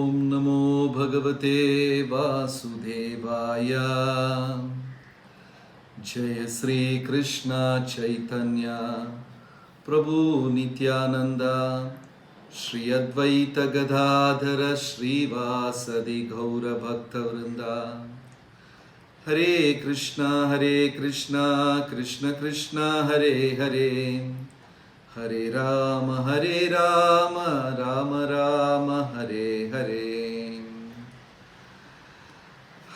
ॐ नमो भगवते वासुदेवाय। जय श्री कृष्ण चैतन्य प्रभु नित्यानंद, श्री अद्वैत गदाधर श्रीवासदि गौर भक्तवृंदा। हरे कृष्णा कृष्ण कृष्ण हरे हरे, हरे Ram Ram Ram Hare Hare.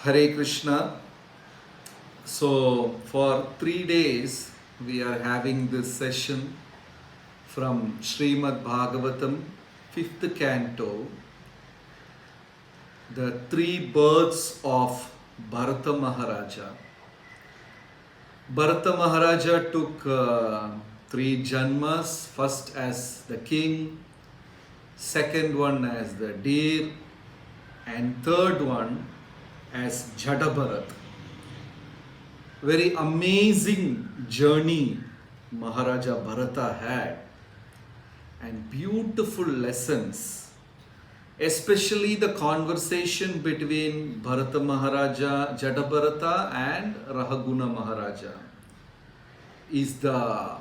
Hare Krishna. So for 3 days we are having this session from Srimad Bhagavatam, 5th canto, the three births of Bharata Maharaja. Bharata Maharaja took three janmas, first as the king, second one as the deer, and third one as Jadabharat. Very amazing journey Maharaja Bharata had, and beautiful lessons, especially the conversation between Bharata Maharaja, Jadabharata and Rahaguna Maharaja is the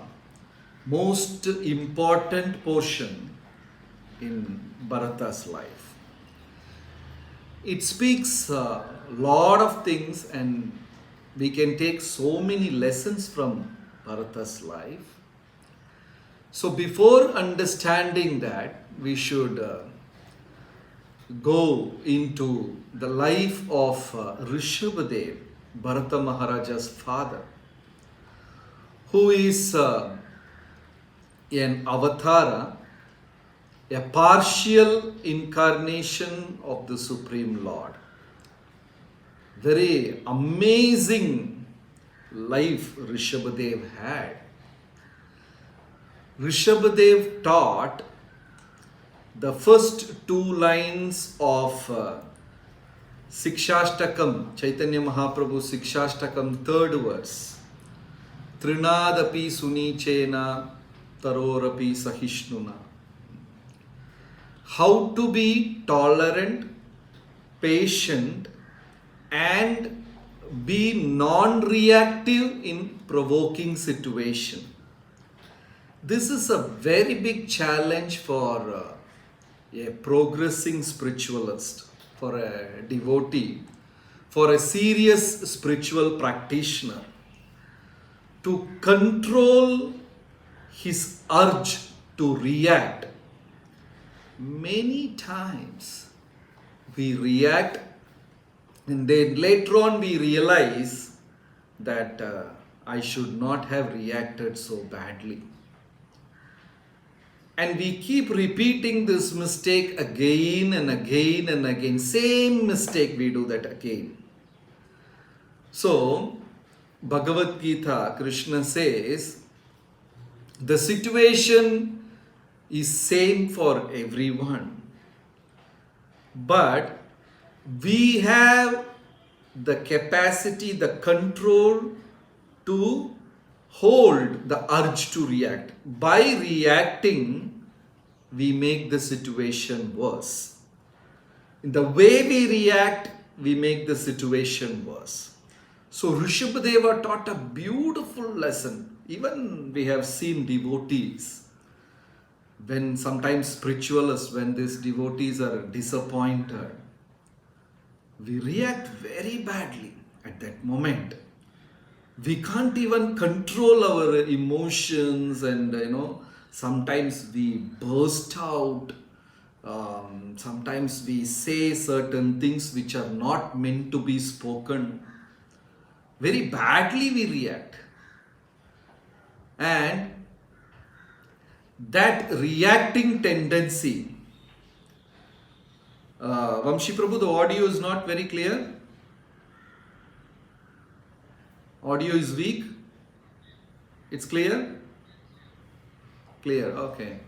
most important portion in Bharata's life. It speaks a lot of things, and we can take so many lessons from Bharata's life. So before understanding that, we should go into the life of Rishabhadev, Bharata Maharaja's father, who is an avatara, a partial incarnation of the Supreme Lord. Very amazing life Rishabhadev had. Rishabhadev taught the first two lines of Sikshashtakam, Chaitanya Mahaprabhu Sikshashtakam, third verse. Trinadapi sunichena tarorapi sahishnuna. How to be tolerant, patient, and be non-reactive in provoking situation. This is a very big challenge for a progressing spiritualist, for a devotee, for a serious spiritual practitioner, to control his urge to react. Many times we react, and then later on we realize that I should not have reacted so badly. And we keep repeating this mistake again and again and again. Same mistake, we do that again. So, Bhagavad Gita, Krishna says, the situation is same for everyone, but we have the capacity, the control to hold the urge to react. By reacting, we make the situation worse. In the way we react, we make the situation worse. So Rishabhadeva taught a beautiful lesson. Even we have seen devotees, when sometimes spiritualists, when these devotees are disappointed, we react very badly at that moment. We can't even control our emotions, and sometimes we burst out. Sometimes we say certain things which are not meant to be spoken. Very badly we react. And that reacting tendency, Vamshi Prabhu, the audio is not very clear. Audio is weak. It's clear? Clear, okay.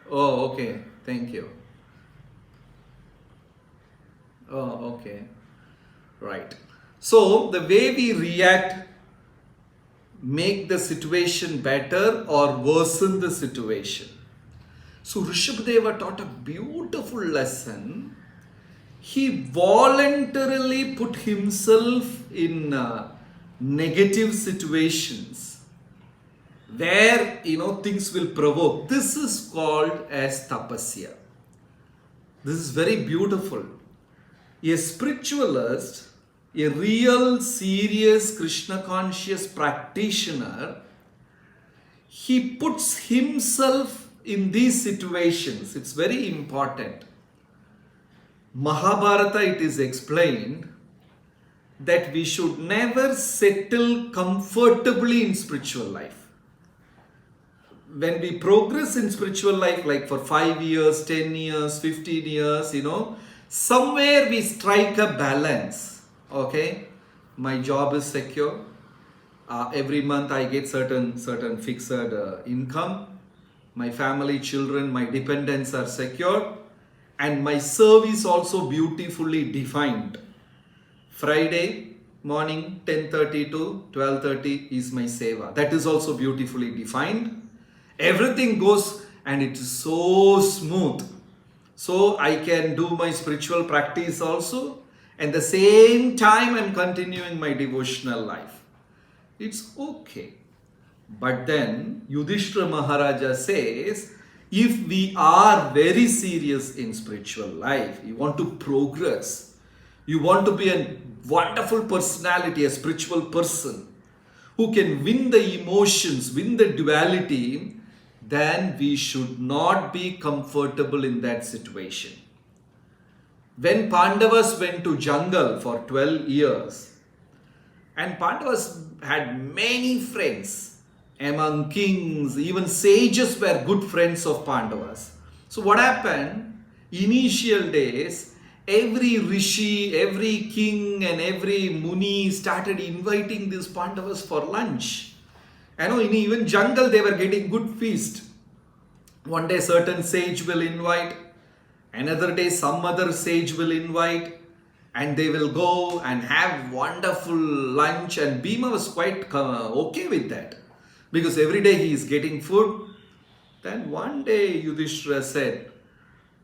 Oh, okay. Thank you. Oh, okay. Right. So, the way we react make the situation better or worsen the situation. So Rishabdeva taught a beautiful lesson. He voluntarily put himself in negative situations where things will provoke. This is called as tapasya. This is very beautiful. A spiritualist, a real serious Krishna conscious practitioner, he puts himself in these situations. It's very important. Mahabharata, it is explained that we should never settle comfortably in spiritual life. When we progress in spiritual life, like for 5 years, 10 years, 15 years, somewhere we strike a balance. Okay, my job is secure. Every month I get certain fixed income. My family, children, my dependents are secure. And my service also beautifully defined. Friday morning 10:30 to 12:30 is my seva. That is also beautifully defined. Everything goes and it is so smooth. So I can do my spiritual practice also. And the same time I'm continuing my devotional life. It's okay. But then Yudhishthira Maharaja says, if we are very serious in spiritual life, you want to progress, you want to be a wonderful personality, a spiritual person who can win the emotions, win the duality, then we should not be comfortable in that situation. When Pandavas went to jungle for 12 years, and Pandavas had many friends, among kings, even sages were good friends of Pandavas. So what happened? Initial days, every rishi, every king and every muni started inviting these Pandavas for lunch. In even jungle they were getting good feast. One day certain sage will invite, another day some other sage will invite, and they will go and have wonderful lunch, and Bhima was quite okay with that. Because every day he is getting food. Then one day Yudhishthira said,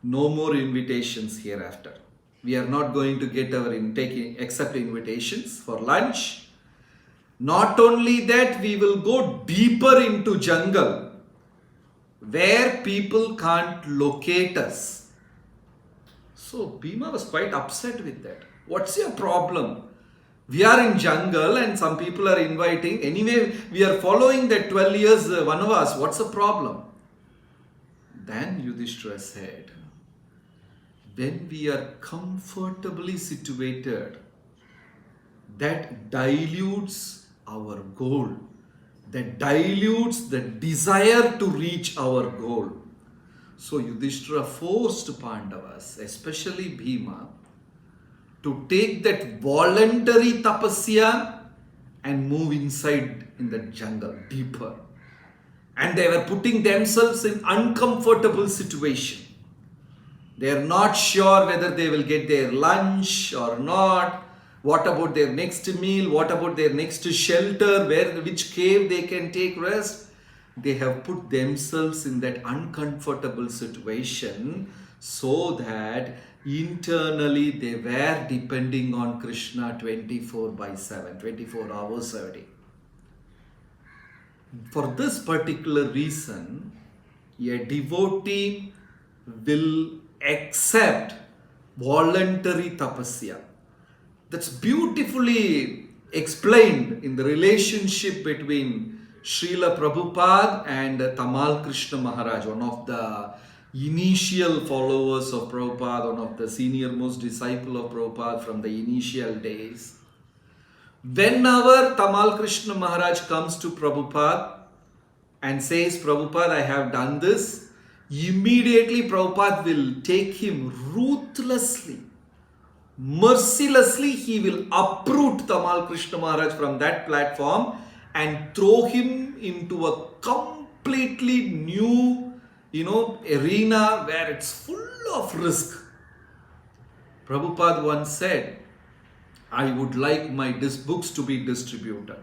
no more invitations hereafter. We are not going to get our accept invitations for lunch. Not only that, we will go deeper into jungle where people can't locate us. So Bhima was quite upset with that. What's your problem? We are in jungle and some people are inviting. Anyway, we are following that 12 years Vanavas. What's the problem? Then Yudhishthira said, when we are comfortably situated, that dilutes our goal. That dilutes the desire to reach our goal. So Yudhishthira forced Pandavas, especially Bhima, to take that voluntary tapasya and move inside in the jungle deeper. And they were putting themselves in uncomfortable situation. They are not sure whether they will get their lunch or not. What about their next meal? What about their next shelter? Which cave they can take rest? They have put themselves in that uncomfortable situation so that internally they were depending on Krishna 24/7, 24 hours a day. For this particular reason, a devotee will accept voluntary tapasya. That's beautifully explained in the relationship between Srila Prabhupada and Tamal Krishna Maharaj, one of the initial followers of Prabhupada, one of the senior most disciple of Prabhupada from the initial days. Whenever Tamal Krishna Maharaj comes to Prabhupada and says, Prabhupada, I have done this, immediately Prabhupada will take him ruthlessly, mercilessly, he will uproot Tamal Krishna Maharaj from that platform and throw him into a completely new arena where it's full of risk. Prabhupada once said, I would like my books to be distributed.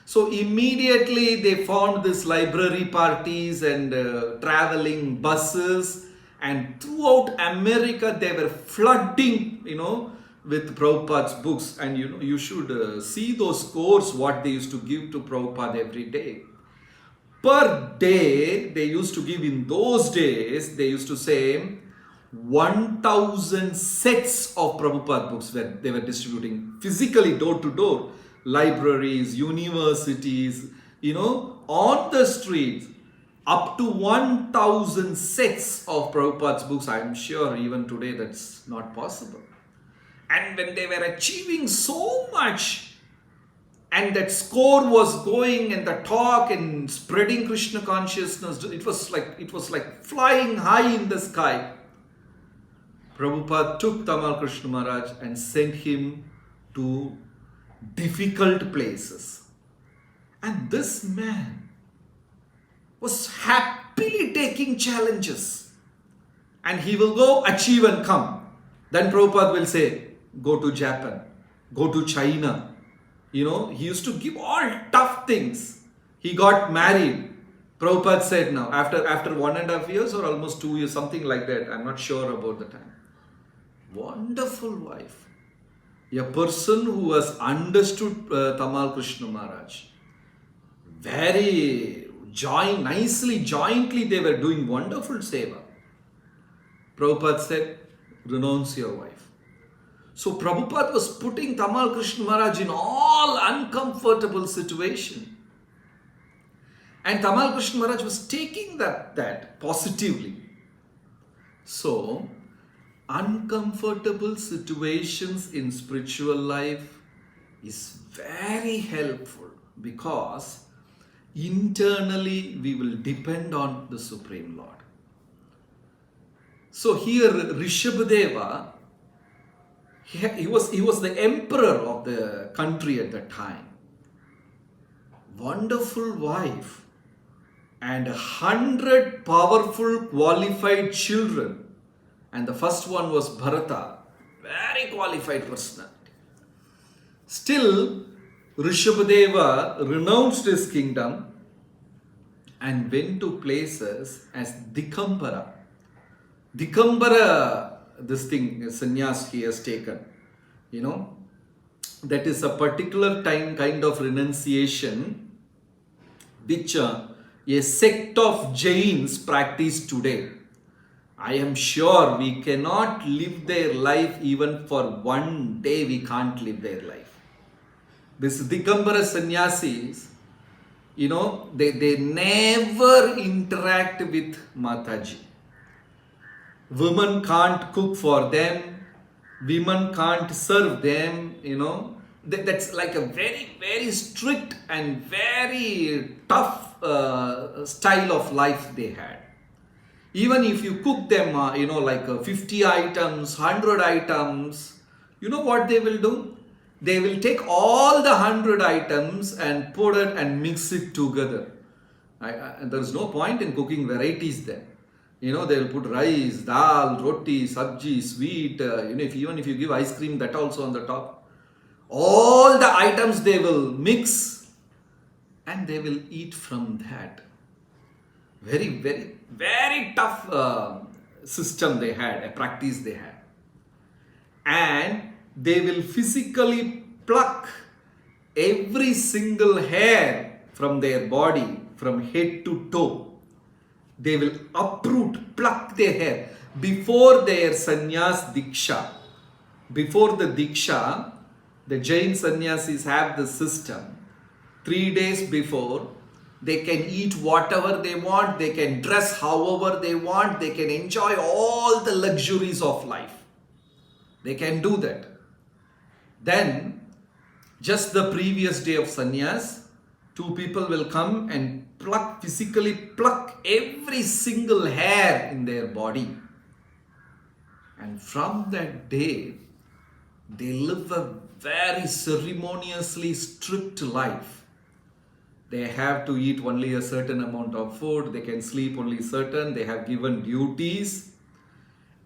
So immediately they formed this library parties and traveling buses, and throughout America they were flooding, with Prabhupada's books. And you should see those scores what they used to give to Prabhupada every day. Per day they used to give, in those days they used to say 1,000 sets of Prabhupada books where they were distributing physically door to door, libraries, universities, on the streets, up to 1,000 sets of Prabhupada's books. I am sure even today that's not possible. And when they were achieving so much, and that score was going, and the talk and spreading Krishna consciousness, it was like flying high in the sky. Prabhupada took Tamal Krishna Maharaj and sent him to difficult places. And this man was happily taking challenges. And he will go, achieve and come. Then Prabhupada will say, go to Japan, go to China. He used to give all tough things. He got married. Prabhupada said now, after 1.5 years or almost 2 years, something like that. I'm not sure about the time. Wonderful wife. A person who has understood Tamal Krishna Maharaj. Very nicely, jointly they were doing wonderful seva. Prabhupada said, renounce your wife. So Prabhupada was putting Tamal Krishna Maharaj in all uncomfortable situation. And Tamal Krishna Maharaj was taking that positively. So, uncomfortable situations in spiritual life is very helpful, because internally we will depend on the Supreme Lord. So here Rishabhadeva, he was the emperor of the country at that time. Wonderful wife and 100 powerful qualified children. And the first one was Bharata, very qualified personality. Still, Rishabhadeva renounced his kingdom and went to places as Dikambara. Dikambara, this thing, sannyas he has taken, that is a particular kind of renunciation which a sect of Jains practice today. I am sure we cannot live their life even for one day. We can't live their life. This Dikambara sannyasis, they never interact with Mataji. Women can't cook for them. Women can't serve them, That's like a very, very strict and very tough style of life they had. Even if you cook them, like 50 items, 100 items, you know what they will do? They will take all the 100 items and put it and mix it together. There's no point in cooking varieties then. They will put rice, dal, roti, sabji, sweet, even if you give ice cream, that also on the top. All the items they will mix and they will eat from that. Very, very, very tough system they had, a practice they had. And they will physically pluck every single hair from their body, from head to toe. They will uproot, pluck their hair before their sannyas diksha. Before the diksha, the Jain sannyasis have the system. 3 days before, they can eat whatever they want, they can dress however they want, they can enjoy all the luxuries of life. They can do that. Then, just the previous day of sannyas, 2 people will come and physically pluck every single hair in their body. And from that day, they live a very ceremoniously strict life. They have to eat only a certain amount of food, they can sleep only certain, they have given duties,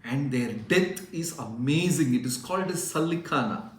and their death is amazing. It is called as Salikana.